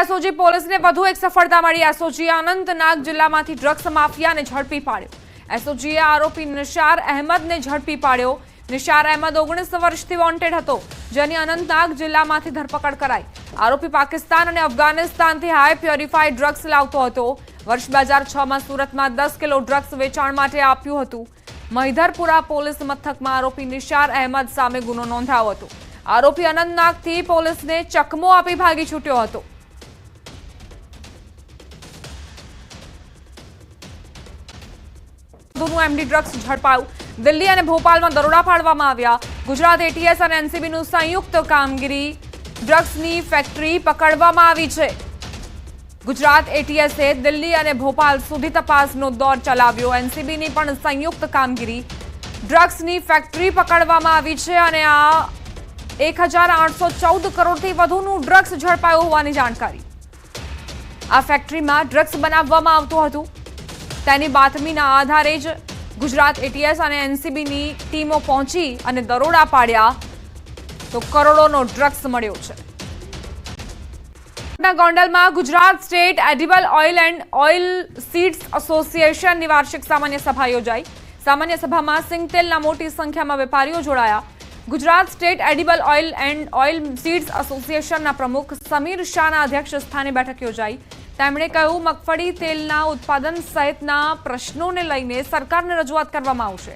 SOG પોલીસને વધુ એક સફળતા મળી। એસઓજીએ અનંતનાગ જિલ્લામાંથી ડ્રગ્સ માફિયાને ઝડપી પાડ્યો। એસઓજીએ આરોપી નિશાર અહેમદને ઝડપી પાડ્યો। નિશાર અહેમદ 19 વર્ષથી વોન્ટેડ હતો, જેની અનંતનાગ જિલ્લામાંથી ધરપકડ કરાઈ। આરોપી પાકિસ્તાન અને અફઘાનિસ્તાનથી હાઈ પ્યોરિફાઈડ ડ્રગ્સ લાવતો હતો। વર્ષ 2006માં સુરતમાં 10 કિલો ડ્રગ્સ વેચાણ માટે આપ્યું હતું। મહિધરપુરા પોલીસ મથકમાં આરોપી નિશાર અહેમદ સામે ગુનો નોંધાયો હતો। આરોપી અનંતનાગથી પોલીસને ચકમો આપી ભાગી છૂટ્યો હતો। MD drugs ઝડપાયું। દિલ્હી અને ભોપાલમાં દરોડા પાડવામાં આવ્યા। ગુજરાત એટીએસ અને એનસીબીનું સંયુક્ત કામગીરી, ડ્રગ્સની ફેક્ટરી પકડવામાં આવી છે। ગુજરાત એટીએસે દિલ્હી અને ભોપાલ સુધી તપાસનો દોર ચલાવ્યો। એનસીબીની પણ સંયુક્ત કામગીરી, ડ્રગ્સની ફેક્ટરી પકડવામાં આવી છે અને આ 1814 કરોડથી વધુનું ડ્રગ્સ ઝડપાયું હોવાની જાણકારી। આ ફેક્ટરીમાં ડ્રગ્સ બનાવવામાં આવતું હતું। તેની બાતમીના આધારે જ ગુજરાત એટીએસ અને એનસીબીની ટીમો પહોંચી અને દરોડા પાડ્યા તો કરોડોનો ડ્રગ્સ મળ્યો છે। ગોંડલમાં Gujarat state edible oil and oil seeds એસોસિએશનની વાર્ષિક સામાન્ય સભા યોજાઈ। સામાન્ય સભામાં સિંગતેલના મોટી સંખ્યામાં વેપારીઓ જોડાયા। Gujarat state edible oil and oil seeds એસોસિએશનના પ્રમુખ સમીર શાહના અધ્યક્ષ સ્થાને બેઠક યોજાઈ। તેમણે કહ્યું, મગફળી તેલના ઉત્પાદન સહિતના પ્રશ્નોને લઈને સરકારને રજૂઆત કરવામાં આવશે।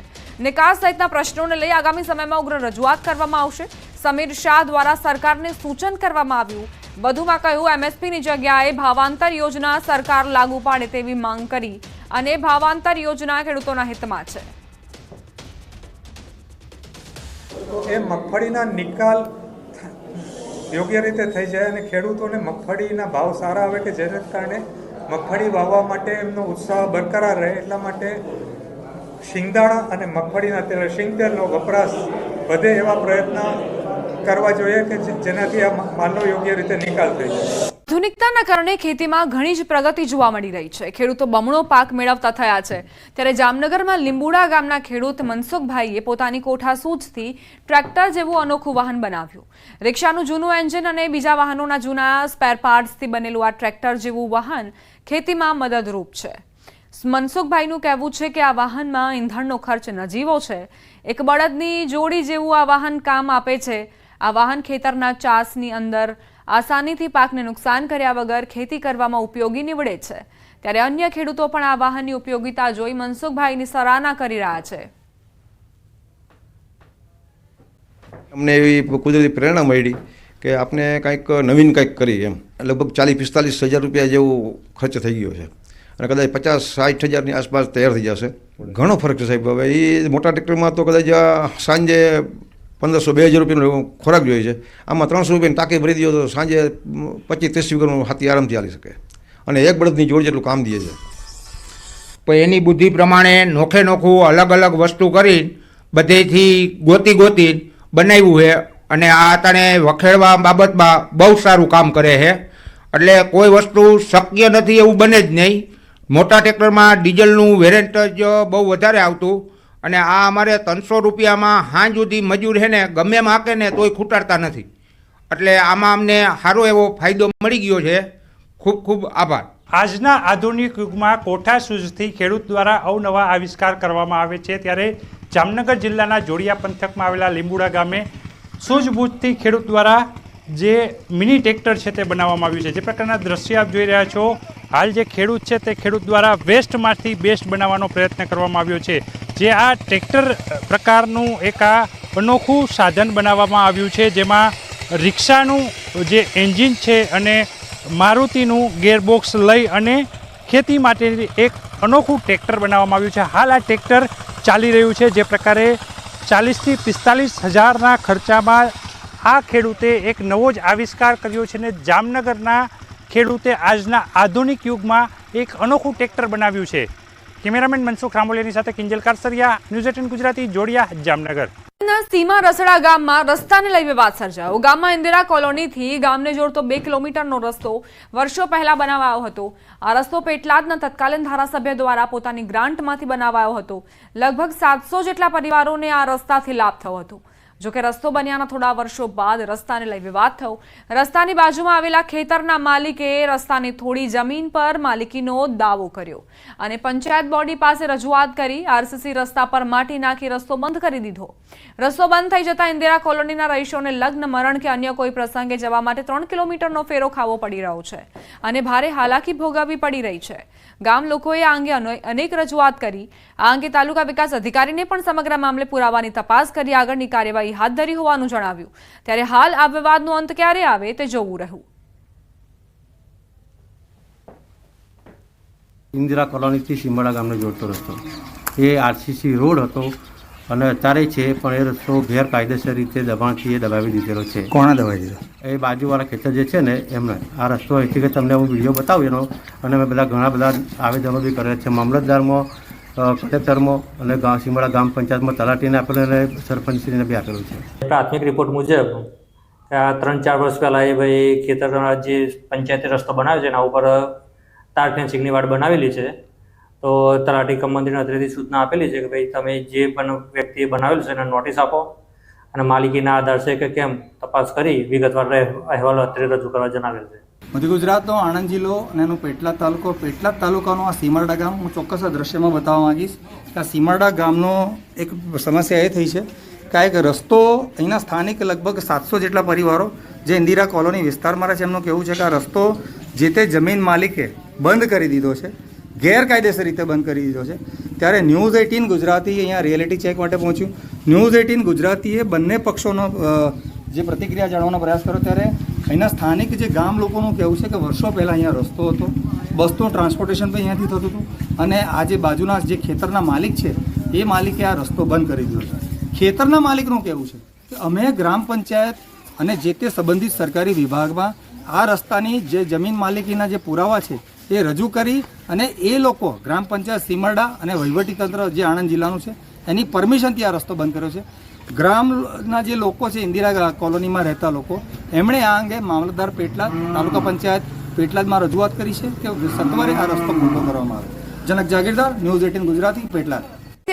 નિકાસ સહિતના પ્રશ્નોને લઈ આગામી સમયમાં ઉગ્ર રજૂઆત કરવામાં આવશે। સમીર શાહ દ્વારા સરકારને સૂચન કરવામાં આવ્યું। વધુમાં કહ્યું, એમએસપીની જગ્યાએ ભાવાંતર યોજના સરકાર લાગુ પાડે તેવી માંગ કરી અને ભાવાંતર યોજના ખેડૂતોના હિતમાં છે। એ મગફળીના નિકાલ યોગ્ય રીતે થઈ જાય અને ખેડૂતોને મગફળીના ભાવ સારા આવે કે જેને કારણે મગફળી વાવવા માટે એમનો ઉત્સાહ બરકરાર રહે, એટલા માટે શિંગદાણા અને મગફળીના તેલ, શિંગતેલનો વપરાશ વધે એવા પ્રયત્ન કરવા જોઈએ કે જેનાથી આ માલનો યોગ્ય રીતે નિકાલ થઈ જાય। આધુનિકતાના કારણે ખેતીમાં ઘણી જ પ્રગતિ જોવા મળી રહી છે। ખેડૂતો બમણો પાક મેળવતા થયા છે। ત્યારે જામનગરમાં લીંબુડા ગામના ખેડૂત મનસુખભાઈએ પોતાની કોઠાસૂઝથી ટ્રેક્ટર જેવું અનોખું વાહન બનાવ્યું। રિક્ષાનું જૂનું એન્જિન અને બીજા વાહનોના જૂના સ્પેર પાર્ટ્સથી બનેલું આ ટ્રેક્ટર જેવું વાહન ખેતીમાં મદદરૂપ છે। મનસુખભાઈનું કહેવું છે કે આ વાહનમાં ઈંધણનો ખર્ચ નજીવો છે। એક બળદની જોડી જેવું આ વાહન કામ આપે છે। આ વાહન ખેતરના ચાસની અંદર આસાનીથી પાકને નુકસાન કર્યા વગર ખેતી કરવામાં ઉપયોગી નીવડે છે। ત્યારે અન્ય ખેડૂતો પણ આ વાહનની ઉપયોગિતા જોઈ મનસુખભાઈની સરાહના કરી રહ્યા છે। અમને એવી કુદરતી પ્રેરણા મળી કે આપણે કંઈક નવીન કંઈક કરીએ એમ। લગભગ 40-45 હજાર રૂપિયા જેવો ખર્ચ થઈ ગયો છે અને કદાચ 50-60 હજારની આસપાસ તૈયાર થઈ જશે। ઘણો ફરક છે સાહેબ। હવે એ મોટા ટ્રેક્ટરમાં તો કદાચ સાંજે 1500-2000 રૂપિયાનો ખોરાક જોઈએ છે, આમાં 300 રૂપિયાની ટાંકી ભરી દો તો સાંજે 25-30 વીઘાનું હાથી આરામથી હાલી શકે અને એક બળદની જોડ જેટલું કામ દે છે। પણ એની બુદ્ધિ પ્રમાણે નોખે નોખું અલગ અલગ વસ્તુ કરી બધેથી ગોતી બનાવ્યું છે અને આ આતાણે વખેડવા બાબતમાં બહુ સારું કામ કરે છે। એટલે કોઈ વસ્તુ શક્ય નથી એવું બને જ નહીં। મોટા ટ્રેક્ટરમાં ડીઝલનું વેરિયન્ટ જ બહુ વધારે આવતું અને આ અમારે 300 રૂપિયામાં હાંજ સુધી મજૂર છે ને ગમે એમ હાકે ને તોય ખૂટાડતા નથી। એટલે આમાં અમને સારો એવો ફાયદો મળી ગયો છે। ખૂબ ખૂબ આભાર। આજના આધુનિક યુગમાં કોઠાસૂઝથી ખેડૂત દ્વારા અવનવા આવિષ્કાર કરવામાં આવે છે। ત્યારે જામનગર જિલ્લાના જોડિયા પંથકમાં આવેલા લીંબુડા ગામે સૂઝબૂઝથી ખેડૂત દ્વારા જે મિની ટ્રેક્ટર છે તે બનાવવામાં આવ્યું છે। જે પ્રકારના દ્રશ્ય આપ જોઈ રહ્યા છો, હાલ જે ખેડૂત છે તે ખેડૂત દ્વારા વેસ્ટમાંથી બેસ્ટ બનાવવાનો પ્રયત્ન કરવામાં આવ્યો છે। જે આ ટ્રેક્ટર પ્રકારનું એક આ અનોખું સાધન બનાવવામાં આવ્યું છે, જેમાં રિક્ષાનું જે એન્જિન છે અને મારુતિનું ગેરબોક્સ લઈ અને ખેતી માટે એક અનોખું ટ્રેક્ટર બનાવવામાં આવ્યું છે। હાલ આ ટ્રેક્ટર ચાલી રહ્યું છે। જે પ્રકારે 40-45 હજારના ખર્ચામાં આ ખેડૂતે એક નવો જ આવિષ્કાર કર્યો છે અને જામનગરના ખેડૂતે આજના આધુનિક યુગમાં એક અનોખું ટ્રેક્ટર બનાવ્યું છે। કેમેરામેન મનસુખ રામોલિયાની સાથે કિંજલ કારસરિયા, ન્યૂઝ 18 ગુજરાતી, જોડિયા, જામનગર। સીમા રસડા ગામમાં રસ્તાને લઈ વિવાદ સર્જાયો। ગામમાં ઇન્દિરા કોલોનીથી ગામને જોડતો 2 કિલોમીટરનો રસ્તો વર્ષો પહેલા બનાવાયો હતો। આ રસ્તો પેટલાદના તત્કાલીન ધારાસભ્ય દ્વારા પોતાની ગ્રાન્ટમાંથી બનાવાયો હતો। લગભગ 700 જેટલા પરિવારોને આ રસ્તાથી લાભ થયો હતો। જોકે રસ્તો બન્યાના થોડા વર્ષો બાદ રસ્તાને લઈ વિવાદ થયો. રસ્તાની બાજુમાં આવેલા ખેતરના માલિકે રસ્તાની થોડી જમીન પર માલિકીનો દાવો કર્યો અને પંચાયત બોડી પાસે રજૂઆત કરી આરસીસી રસ્તા પર માટી નાખી રસ્તો બંધ કરી દીધો. રસ્તો બંધ થઈ જતા ઇન્દિરા કોલોનીના રહીશોને લગ્ન, મરણ કે અન્ય કોઈ પ્રસંગે જવા માટે 3 કિલોમીટરનો ફેરો ખાવો પડી રહ્યો છે અને ભારે હાલાકી ભોગવવી પડી રહી છે. ગામ લોકોએ આ અંગે અનેક રજૂઆત કરી. આ અંગે તાલુકા વિકાસ અધિકારીને પણ સમગ્ર મામલે પુરાવાની તપાસ કરી આગળની કાર્યવાહી હાથ ધરી હોવાનું જણાવ્યું. ત્યારે હાલ આ વિવાદનો અંત ક્યારે આવે તે જોવું રહ્યું. ઇન્દિરા કોલોનીથી સીમાડા ગામને જોડતો રસ્તો એ આરસીસી રોડ હતો અને અત્યારે છે, પણ એ રસ્તો ગેરકાયદેસર રીતે દબાણથી એ દબાવી દીધેલો છે. કોણે દબાવી દીધો? એ બાજુવાળા ખેતર જે છે ને એમને. આ રસ્તો અહીંથી કે તમને હું વિડીયો બતાવું એનો, અને મેં ઘણા બધા આવેદનો બી કર્યા છે. મામલતદારમાં, કલેક્ટરમાં અને સીમાડા ગામ પંચાયતમાં તલાટીને આપેલો અને સરપંચશ્રીને બી આપેલું છે. પ્રાથમિક રિપોર્ટ મુજબ 3-4 વર્ષ પહેલાં એ ભાઈ ખેતરના જે પંચાયતી રસ્તો બનાવ્યો છે એના ઉપર તાર ફેન્સિંગની વાડ બનાવેલી છે. તો તલાટી કમ મંત્રીને અત્રેથી સૂચના આપેલી છે કે ભાઈ તમે જે પણ વ્યક્તિએ બનાવેલું છે એને નોટિસ આપો અને માલિકીના આધાર છે કે કેમ તપાસ કરી વિગતવાર અહેવાલ અત્રે રજૂ કરવા જણાવેલ છે. મધ્ય ગુજરાતનો આણંદ જિલ્લો અને એનો પેટલાદ તાલુકાનો આ સીમારડા ગામ હું ચોક્કસ આ દ્રશ્યમાં બતાવવા માંગીશ કે આ સીમારડા ગામનો એક સમસ્યા એ થઈ છે કે આ એક રસ્તો અહીંના સ્થાનિક લગભગ 700 જેટલા પરિવારો જે ઇન્દિરા કોલોની વિસ્તારમાં રહે છે એમનું કહેવું છે કે આ રસ્તો જે તે જમીન માલિકે બંધ કરી દીધો છે, ગેરકાયદેસર રીતે બંધ કરી દીધો છે. ત્યારે ન્યૂઝ 18 ગુજરાતી અહીંયા રિયાલિટી ચેક માટે પહોંચ્યું. ન્યૂઝ 18 ગુજરાતીએ બંને પક્ષોનો જે પ્રતિક્રિયા જાણવાનો પ્રયાસ કર્યો ત્યારે અહીંના સ્થાનિક જે ગામ લોકોનું કહેવું છે કે વર્ષો પહેલાં અહીંયા રસ્તો હતો, બસનું ટ્રાન્સપોર્ટેશન પણ અહીંયાથી થતું હતું અને આ જે બાજુના જે ખેતરના માલિક છે એ માલિકે આ રસ્તો બંધ કરી દીધો છે. ખેતરના માલિકનું કહેવું છે કે અમે ગ્રામ પંચાયત અને જે તે સંબંધિત સરકારી વિભાગમાં આ રસ્તાની જે જમીન માલિકીના જે પુરાવા છે એ રજૂ કરી અને એ લોકો ગ્રામ પંચાયત સીમરડા અને વહીવટીતંત્ર જે આણંદ જિલ્લાનું છે એની પરમિશનથી આ રસ્તો બંધ કર્યો છે. ગ્રામના જે લોકો છે ઇન્દિરા કોલોનીમાં રહેતા લોકો એમણે આ અંગે મામલતદાર પેટલાદ, તાલુકા પંચાયત પેટલાદમાં રજૂઆત કરી છે કે સત્વરે આ રસ્તો ખુલ્લો કરવામાં આવે. જનક જાગીરદાર, ન્યૂઝ 18 ગુજરાતી, પેટલાદ.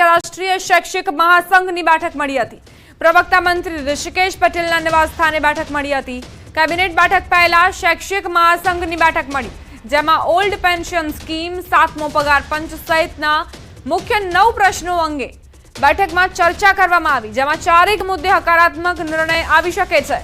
રાષ્ટ્રીય શૈક્ષિક મહાસંઘની બેઠક મળી હતી. પ્રવક્તા મંત્રી ઋષિકેશ પટેલના નિવાસ સ્થાને બેઠક મળી હતી. કેબિનેટ બેઠક પહેલા શૈક્ષિક મહાસંઘની બેઠક મળી, જેમાં ઓલ્ડ પેન્શન સ્કીમ, 7મો પગાર પંચ સહિતના મુખ્ય 9 પ્રશ્નો અંગે બેઠકમાં ચર્ચા કરવામાં આવી, જેમાં 4 મુદ્દે હકારાત્મક નિર્ણય આવી શકે છે.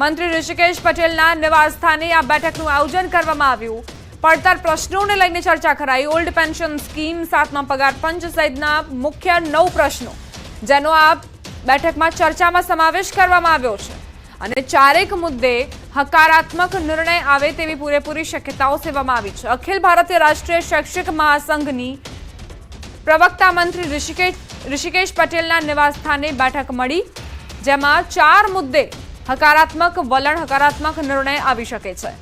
મંત્રી ઋષિકેશ પટેલના નિવાસ સ્થાને આ બેઠકનું આયોજન કરવામાં આવ્યું. પડતર પ્રશ્નોને લઈને ચર્ચા કરાઈ. ઓલ્ડ પેન્શન સ્કીમ, 7મા પગાર પંચ સહિતના મુખ્ય 9 પ્રશ્નો જેનો આ બેઠકમાં ચર્ચામાં સમાવેશ કરવામાં આવ્યો છે અને 4 મુદ્દે હકારાત્મક નિર્ણય આવે તેવી પૂરેપૂરી શક્યતાઓ સેવવામાં આવી છે. અખિલ ભારતીય રાષ્ટ્રીય શૈક્ષિક મહાસંઘની પ્રવક્તા મંત્રી ઋષિકેશ પટેલના નિવાસ સ્થાને બેઠક મળી, જેમાં 4 મુદ્દે હકારાત્મક વલણ, હકારાત્મક નિર્ણય આવી શકે છે.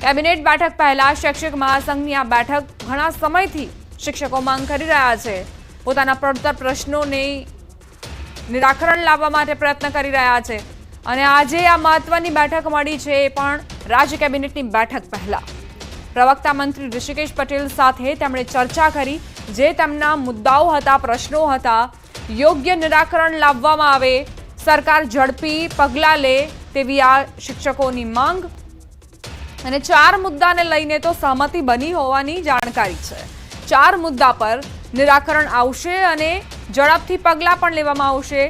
કેબિનેટ બેઠક પહેલા શૈક્ષિક મહાસંઘની આ બેઠક ઘણા સમયથી શિક્ષકો માંગ કરી રહ્યા છે. પોતાના પડતર પ્રશ્નોને નિરાકરણ લાવવા માટે પ્રયત્ન કરી રહ્યા છે અને આજે આ મહત્વની બેઠક મળી છે એ પણ રાજ્ય કેબિનેટની બેઠક પહેલા. પ્રવક્તા મંત્રી ઋષિકેશ પટેલ સાથે તેમણે ચર્ચા કરી. જે તેમના મુદ્દાઓ હતા, પ્રશ્નો હતા, યોગ્ય નિરાકરણ લાવવામાં આવે, સરકાર ઝડપી પગલાં લે તેવી આ શિક્ષકોની માંગ અને 4 મુદ્દાને લઈને તો સહમતિ બની હોવાની જાણકારી છે. 4 મુદ્દા પર નિરાકરણ આવશે અને ઝડપથી પગલાં પણ લેવામાં આવશે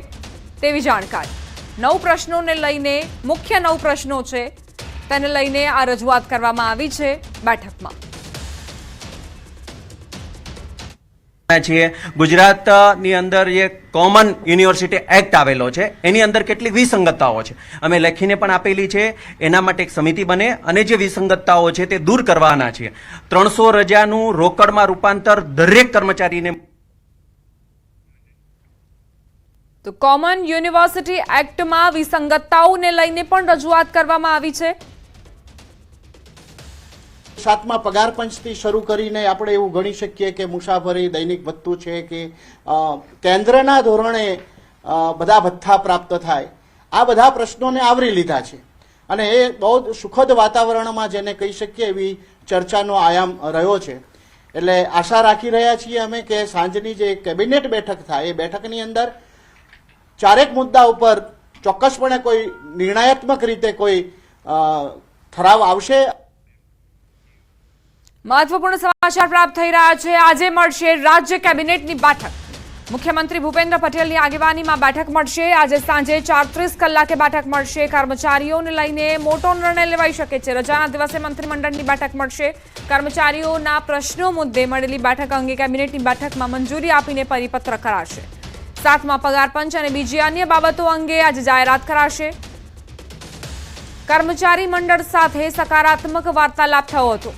તેવી જાણકારી. 9 પ્રશ્નોને લઈને, મુખ્ય 9 પ્રશ્નો છે તેને લઈને આ રજૂઆત કરવામાં આવી છે બેઠકમાં. છીએ ગુજરાતની અંદર જે કોમન યુનિવર્સિટી એક્ટ આવેલો છે એની અંદર કેટલીક વિસંગતતાઓ છે, અમે લખીને પણ આપેલી છે. એના માટે એક સમિતિ બને અને જે વિસંગતતાઓ છે તે દૂર કરવાના છે. 300 રજાનું રોકડમાં રૂપાંતર દરેક કર્મચારીને. તો કોમન યુનિવર્સિટી એક્ટમાં વિસંગતતાઓને લઈને પણ રજૂઆત કરવામાં આવી છે. 7મા પગાર પંચથી શરૂ કરીને આપણે એવું ગણી શકીએ કે મુસાફરી, દૈનિક ભથ્થું છે કે કેન્દ્રના ધોરણે બધા ભથ્થા પ્રાપ્ત થાય, આ બધા પ્રશ્નોને આવરી લીધા છે અને એ બહુ સુખદ વાતાવરણમાં જેને કહી શકીએ એવી ચર્ચાનો આયામ રહ્યો છે. એટલે આશા રાખી રહ્યા છીએ અમે કે સાંજની જે કેબિનેટ બેઠક થાય એ બેઠકની અંદર ચારેક મુદ્દા ઉપર ચોક્કસપણે કોઈ નિર્ણયાત્મક રીતે કોઈ ઠરાવ આવશે. મહત્વપૂર્ણ સમાચાર પ્રાપ્ત થઈ રહ્યા છે. આજે મળશે રાજ્ય કેબિનેટની બેઠક. મુખ્યમંત્રી ભૂપેન્દ્ર પટેલની આગેવાનીમાં બેઠક મળશે. આજે સાંજે 4:30 કલાકે બેઠક મળશે. કર્મચારીઓને લઈને મોટો નિર્ણય લેવાઈ શકે છે. રજાના દિવસે મંત્રીમંડળની બેઠક મળશે. કર્મચારીઓના પ્રશ્નો મુદ્દે મળેલી બેઠક અંગે કેબિનેટની બેઠકમાં મંજૂરી આપીને પરિપત્ર કરાશે. 7મા પગાર પંચ અને બીજી અન્ય બાબતો અંગે આજે જાહેરાત કરાશે. કર્મચારી મંડળ સાથે સકારાત્મક વાર્તાલાપ થયો હતો.